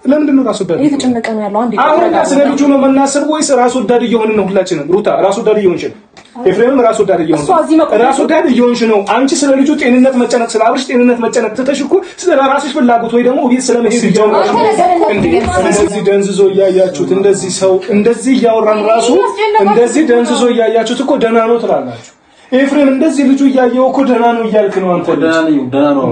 ለምንድን ነው ራስ ወዳድ እየተጨነቀ ነው ያለው? አንዴ አሁን ስለ ልጁ ነው የምናስበው ወይስ ራስ ወዳድ እየሆንን ነው ሁላችንም? ሩታ ራስ ወዳድ እየሆንሽ ነው። ኤፍሬምም ራስ ወዳድ እየሆንሽ ነው። አንቺ ስለ ልጁ ጤንነት መጨነቅ፣ ስለ አብርሽ ጤንነት መጨነቅ ትተሽ እኮ ስለ ራስሽ ፍላጎት ወይ ደግሞ ቤት ስለመሄድ ይጀምራል። እንደዚህ ደንዝዞ እያያችሁት እንደዚህ ሰው እንደዚህ እያወራን ራሱ እንደዚህ ደንዝዞ እያያችሁት እኮ ደህና ነው ትላላችሁ። ኤፍሬም እንደዚህ ልጁ እያየው እኮ ደህና ነው እያልክ ነው አንተ። ደህና ነው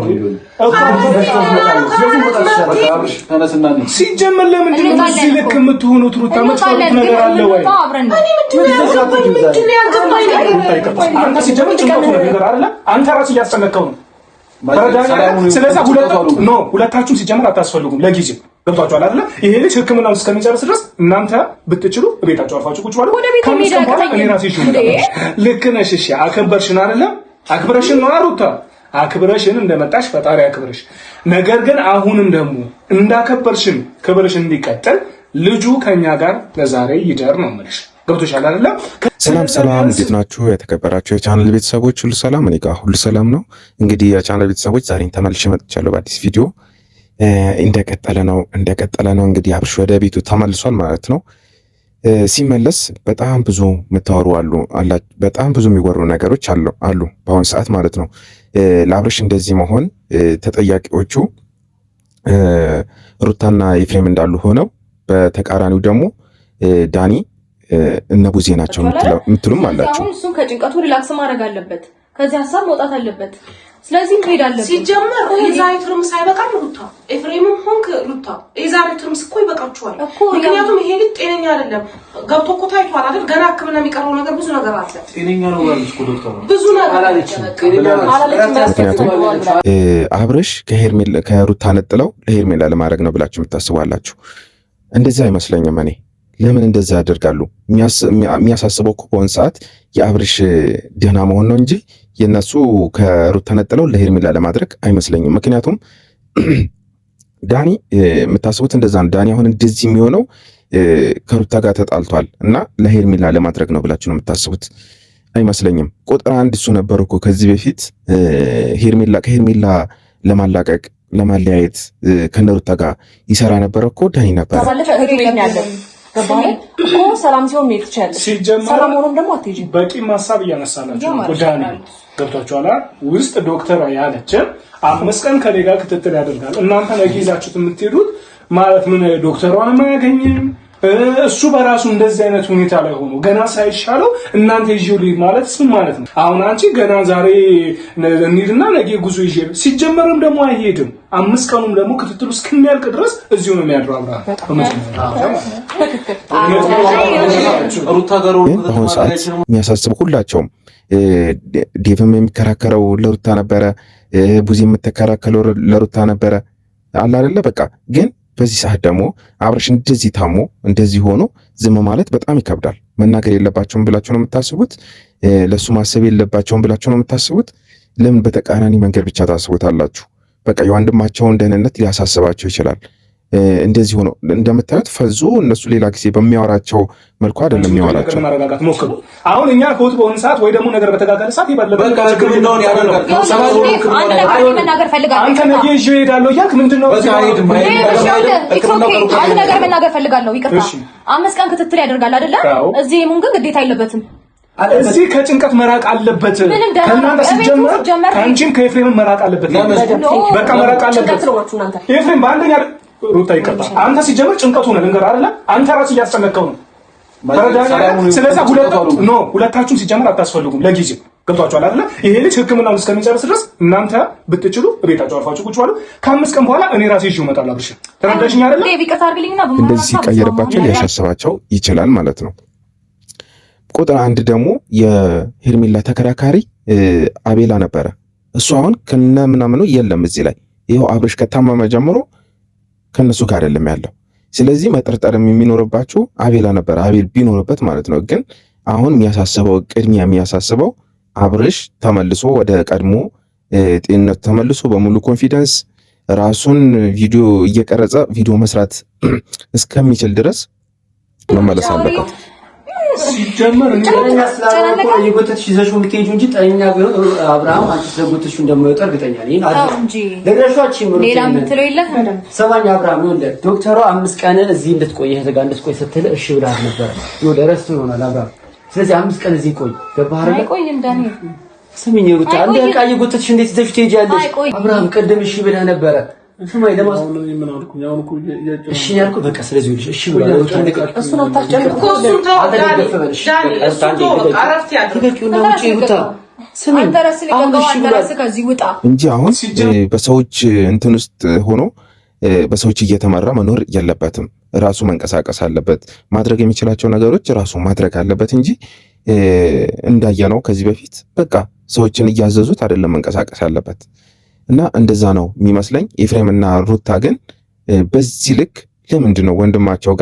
ሲጀመር ለምንድን ነው እዚህ ልክ የምትሆኑት? ሩታ የምትፈሩት ነገር አለ ወይ? አንተ ሲጀመር ጭንቀቱ ነገር አይደለ? አንተ ራስህ እያስጨነቀው ነው። ስለዚህ ሁለታችሁም ሲጀመር አታስፈልጉም ለጊዜው። ገብቷችኋል አይደለ? ይሄ ልጅ ሕክምናውን እስከሚጨርስ ድረስ እናንተ ብትችሉ ቤታችሁ አርፋችሁ ቁጭ ባሉ እኔ ራሴ ልክ ነሽ። እሺ አከበርሽን አይደለ? አክብረሽን ነው ሩታ፣ አክብረሽን እንደመጣሽ ፈጣሪ አክብረሽ። ነገር ግን አሁንም ደግሞ እንዳከበርሽን ክብርሽ እንዲቀጥል ልጁ ከኛ ጋር ለዛሬ ይደር ነው የምልሽ። ገብቶሻል አይደለ? ሰላም እንዴት ናችሁ? የተከበራችሁ የቻናል ቤተሰቦች ሁሉ ሰላም፣ እኔ ጋር ሁሉ ሰላም ነው። እንግዲህ የቻናል ቤተሰቦች ዛሬን ተመልሼ መጥቻለሁ በአዲስ ቪዲዮ። እንደቀጠለ ነው እንግዲህ አብርሽ ወደ ቤቱ ተመልሷል ማለት ነው። ሲመለስ በጣም ብዙ የምታወሩ በጣም ብዙ የሚወሩ ነገሮች አሉ በአሁኑ ሰዓት ማለት ነው። ለአብርሽ እንደዚህ መሆን ተጠያቂዎቹ ሩታና ኤፍሬም እንዳሉ ሆነው በተቃራኒው ደግሞ ዳኒ እነ ቡዜ ናቸው የምትሉም አላችሁ። እሱም ከጭንቀቱ ሪላክስ ማድረግ አለበት፣ ከዚህ ሀሳብ መውጣት አለበት። ስለዚህ መሄድ አለበት። ሲጀመር የዛሬ ትርምስ አይበቃም ሩታ፣ ኤፍሬምም ሆንክ ሩታ የዛሬ ትርምስ እኮ ይበቃችኋል። ምክንያቱም ይሄ ልጅ ጤነኛ አይደለም። ገብቶ እኮ ታይቷል አይደል? ገና ሕክምና የሚቀረው ነገር ብዙ ነገር አለ። ጤነኛ ነው ማለት እኮ ዶክተር ብዙ ነገር ምክንያቱም አብርሽ ከሩታ ነጥለው ለሄርሜላ ለማድረግ ነው ብላችሁ የምታስባላችሁ። እንደዚህ አይመስለኝም እኔ። ለምን እንደዛ ያደርጋሉ? የሚያሳስበው እኮ በሆነ ሰዓት የአብርሽ ደህና መሆን ነው እንጂ የነሱ ከሩታ ነጥለው ለሄርሜላ ለማድረግ አይመስለኝም። ምክንያቱም ዳኒ የምታስቡት እንደዛ ነው። ዳኒ አሁን እንደዚህ የሚሆነው ከሩታ ጋር ተጣልቷል እና ለሄርሜላ ለማድረግ ነው ብላችሁ ነው የምታስቡት? አይመስለኝም። ቁጥር አንድ እሱ ነበር እኮ ከዚህ በፊት ከሄርሜላ ለማላቀቅ ለማለያየት ከነሩታ ጋር ይሰራ ነበር እኮ ዳኒ ነበር። ሰላም ሲሆን ሜት ይችላል። ሰላም ሆኖም ደግሞ አትሄጂም። በቂ ሐሳብ እያነሳላችሁ ዳኒ ገብቷችኋል። ውስጥ ዶክተር ያለችን 5 ቀን ከሌላ ክትትል ያደርጋል። እናንተ ነገ ይዛችሁት የምትሄዱት ማለት ምን ዶክተሯን አያገኝም። እሱ በራሱ እንደዚህ አይነት ሁኔታ ላይ ሆኖ ገና ሳይሻለው እናንተ ይዤው ልሂድ ማለት ምን ማለት ነው? አሁን አንቺ ገና ዛሬ እንሂድና ነገ ጉዞ ይዤ ሲጀመርም ደግሞ አይሄድም። 5 ቀኑም ደግሞ ክትትሉ እስከሚያልቅ ድረስ እዚሁ ነው የሚያድረው። በአሁኑ ሰዓት የሚያሳስብ ሁላቸውም ዴቭም የሚከራከረው ለሩታ ነበረ፣ ቡዚ የምትከራከለው ለሩታ ነበረ አለ አይደለ? በቃ ግን በዚህ ሰዓት ደግሞ አብርሽ እንደዚህ ታሞ እንደዚህ ሆኖ ዝም ማለት በጣም ይከብዳል። መናገር የለባቸውም ብላችሁ ነው የምታስቡት? ለሱ ማሰብ የለባቸውም ብላችሁ ነው የምታስቡት? ለምን በተቃራኒ መንገድ ብቻ ታስቡታላችሁ? በቃ የወንድማቸውን ደህንነት ሊያሳስባቸው ይችላል። እንደዚህ ሆኖ እንደምታዩት ፈዞ እነሱ ሌላ ጊዜ በሚያወራቸው መልኩ አይደለም የሚያወራቸው። አሁን እኛ ከውጥ በሆነ ሰዓት ወይ ደግሞ ነገር በተጋጋለ ሰዓት ይባል አንተ ነገ ይዤ እሄዳለሁ እያልክ ምንድን ነው? አንድ ነገር መናገር ፈልጋለሁ። ይቅርታ 5 ቀን ክትትል ያደርጋል አይደለ? እዚህ ሙን ግን ግዴታ አይለበትም። እዚህ ከጭንቀት መራቅ አለበት። ከእናንተ ሲጀመር ከአንቺም ከኤፍሬም መራቅ አለበት። በቃ መራቅ አለበት። ኤፍሬም በአንደኛ ሩታ ይቀጣ። አንተ ሲጀመር ጭንቀቱ ነው ልንገር አይደለ? አንተ ራስህ እያስጨነቀው ነው። ስለዚህ ሁለታችሁም ሲጀመር አታስፈልጉም ለጊዜው። ገብቷችኋል አይደለ? ይሄ ልጅ ሕክምናውን እስከሚጨርስ ድረስ እናንተ ብትችሉ ቤታችሁ አርፋችሁ ቁጭ ባሉ። ከ5 ቀን በኋላ እኔ ራሴ ይዤው እመጣለሁ። አብርሽ ተረዳሽኝ አይደለ? እንደዚህ ሲቀየርባቸው ሊያሳስባቸው ይችላል ማለት ነው። ቁጥር አንድ ደግሞ የሄርሜላ ተከራካሪ አቤላ ነበረ። እሱ አሁን ከነ ምናምኑ የለም እዚህ ላይ። ይኸው አብርሽ ከታመመ ጀምሮ ከነሱ ጋር አይደለም ያለው። ስለዚህ መጠርጠርም የሚኖርባችሁ አቤላ ነበር፣ አቤል ቢኖርበት ማለት ነው። ግን አሁን ቅድሚያ የሚያሳስበው አብርሽ ተመልሶ ወደ ቀድሞ ጤንነቱ ተመልሶ በሙሉ ኮንፊደንስ ራሱን ቪዲዮ እየቀረጸ ቪዲዮ መስራት እስከሚችል ድረስ መመለስ አለበት። ሲጀመር ጤነኛ ስላልሆነ የጎተትሽ ይዘሽው የምትሄጂው እንጂ ጤነኛ ቢሆን አብርሃም አንቺ ስለጎተትሽ እንደማይወጣ እርግጠኛ ነኝ። ነግረሻች ምሩት ሌላ የምትለው የለም። ሰማኝ አብርሃም ይኸውልህ ዶክተሯ 5 ቀን እዚህ እንድትቆይ እህት ጋር እንድትቆይ ስትል እሺ ብላት ነበር። ይኸውልህ ረስቶ ይሆናል አብርሃም። ስለዚህ 5 ቀን እዚህ ቆይ። ገባህ አይደል? አይቆይም ዳኒ። ስሚኝ ሩታ አንዴ ዕቃ እየጎተትሽ እንዴት ይዘሽ ትሄጃለሽ? አብርሃም ቅድም እሺ ብለህ ነበረ። ስማኝ ለማስ እሺ ያልኩ በቃ ስለዚህ ይልሽ እሺ ብላ እሱ ነው ታስጨርቅ እኮ እሱ ነው ዳኒ። እሱ ነው አረፍት ያድርግ ነው ውጪ ሩታ ስሚኝ አንተረስ ከዚህ ውጣ እንጂ አሁን በሰዎች እንትን ውስጥ ሆኖ በሰዎች እየተመራ መኖር የለበትም። ራሱ መንቀሳቀስ አለበት። ማድረግ የሚችላቸው ነገሮች ራሱ ማድረግ አለበት እንጂ እንዳየነው ከዚህ በፊት በቃ ሰዎችን እያዘዙት አይደለም መንቀሳቀስ አለበት። እና እንደዛ ነው የሚመስለኝ። ኤፍሬምና ሩታ ግን በዚህ ልክ ለምንድን ነው ወንድማቸው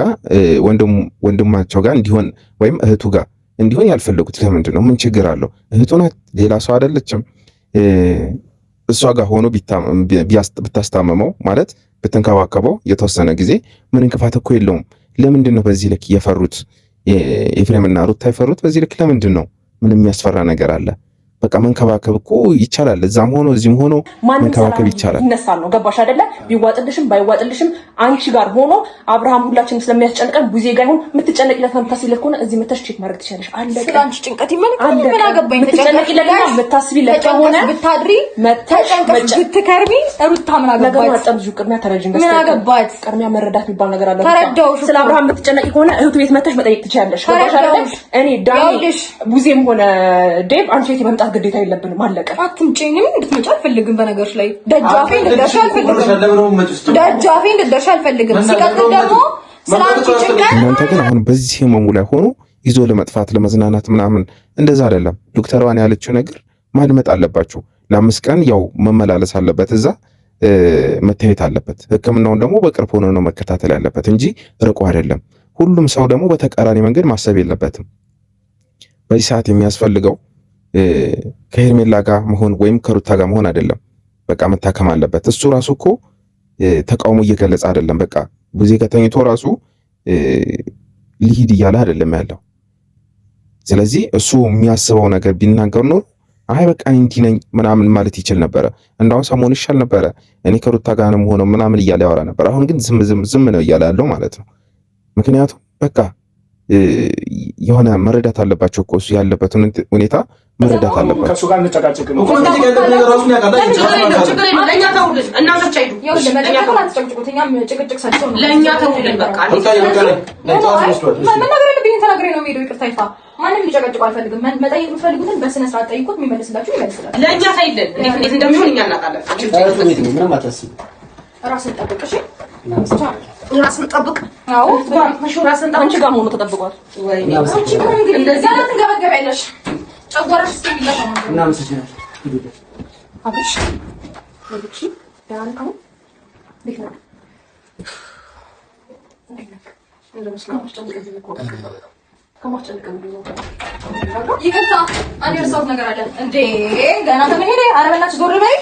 ጋር እንዲሆን ወይም እህቱ ጋር እንዲሆን ያልፈለጉት? ለምንድን ነው? ምን ችግር አለው? እህቱ ናት፣ ሌላ ሰው አይደለችም። እሷ ጋር ሆኖ ብታስታመመው ማለት ብትንከባከበው የተወሰነ ጊዜ ምን እንቅፋት እኮ የለውም። ለምንድን ነው በዚህ ልክ የፈሩት? ኤፍሬምና ሩታ የፈሩት በዚህ ልክ ለምንድን ነው? ምን የሚያስፈራ ነገር አለ? በቃ መንከባከብ እኮ ይቻላል። እዛም ሆኖ እዚህም ሆኖ መንከባከብ ይቻላል። ይነሳል ነው ገባሽ አይደለ? ቢዋጥልሽም ባይዋጥልሽም አንቺ ጋር ሆኖ አብርሃም ሁላችንም ስለሚያስጨንቀን ቡዜ ጋር ይሁን የምትጨነቂለት የምታስቢለት ከሆነ እዚህ መተሽ ቼክ ማድረግ ትችላለሽ። አለቀ። ስለአንቺ ጭንቀት ይመልከት። ምን አገባኝ? የምትጨነቂለት የምታስቢለት ከሆነ ብታድሪ መተሽ ብትከርቢ ሩታ ምን አገባኝ? ነገር አጣብጁ ቅድሚያ ተረጅን ምን አገባኝ? ቅድሚያ መረዳት የሚባል ነገር አለ። ተረዳውሽ። ስለ አብርሃም የምትጨነቂ ከሆነ እህቱ ቤት መተሽ መጠየቅ ትችላለሽ። ገባሽ አይደለ? እኔ ዳኒ ቡዜም ሆነ ዴቭ አንቺ ቤት መምጣት ግዴታ የለብንም። አለቀ። አትምጪኝም እንድትመጪ አልፈልግም። በነገርሽ ላይ ደጃፌ እንድትደርሺ አልፈልግም። ሲቀጥል ደግሞ ስላንቺ ጭንቀት እናንተ ግን አሁን በዚህ ህመሙ ላይ ሆኖ ይዞ ለመጥፋት ለመዝናናት ምናምን እንደዛ አይደለም። ዶክተሯን ያለችው ነገር ማድመጥ አለባችሁ። ለ5 ቀን ያው መመላለስ አለበት፣ እዛ መታየት አለበት። ህክምናውን ደግሞ በቅርብ ሆኖ ነው መከታተል ያለበት እንጂ ርቆ አይደለም። ሁሉም ሰው ደግሞ በተቃራኒ መንገድ ማሰብ የለበትም። በዚህ ሰዓት የሚያስፈልገው ከሄርሜላ ጋር መሆን ወይም ከሩታ ጋር መሆን አይደለም። በቃ መታከም አለበት። እሱ ራሱ እኮ ተቃውሞ እየገለጸ አይደለም። በቃ ቡዜ ከተኝቶ ራሱ ሊሂድ እያለ አይደለም ያለው። ስለዚህ እሱ የሚያስበው ነገር ቢናገር ኖሮ አይ በቃ እንዲህ ነኝ ምናምን ማለት ይችል ነበረ። እንዳው ሰሞኑን ይሻል ነበረ። እኔ ከሩታ ጋር ነው ሆኖ ምናምን እያለ ያወራ ነበር። አሁን ግን ዝም ነው እያለ ያለው ማለት ነው። ምክንያቱም በቃ የሆነ መረዳት አለባቸው እኮ እሱ ያለበትን ሁኔታ መረዳት አለባቸው። ከሱ ጋር እንጨቃጨቅ ነው እኮ እንደዚህ ጋር ነገር ራሱን ያውቃል። ለኛ ተውልን እናንተ ቻይዱ ለኛ ተውልን በቃ ተናግሬ ነው የሚሄደው። ይቅርታ ይፋ ማንም ሊጨቀጭቁ አልፈልግም። መጠየቅ የምትፈልጉትን በስነ ስርዓት ጠይቁት። የሚመልስላችሁ ይመልስላል። ለኛ ታይልን እንዴት እንደሚሆን እኛ እናውቃለን። ምንም አታስብ። ራስን ጠብቅ እሺ። ራስን ጠብቅ። አዎ ራስን ጠብቅ። አንቺ ጋር ሆኖ ተጠብቋል ወይ? አንቺ ጋር እንግዲህ እንደዚህ ጋር ትገበገቢያለሽ። ጨጓራሽ እስኪ ይላል እና መስጂና አብሽ ለብቺ ያን ካው ቢከራ እንደምስላምሽ ጨንቀዚህ ነው ከማስጨንቀም ነው ይከታ አንድ የርሳውት ነገር አለ እንዴ ገና ተመሄደ። ኧረ በእናትሽ ዞር በይ።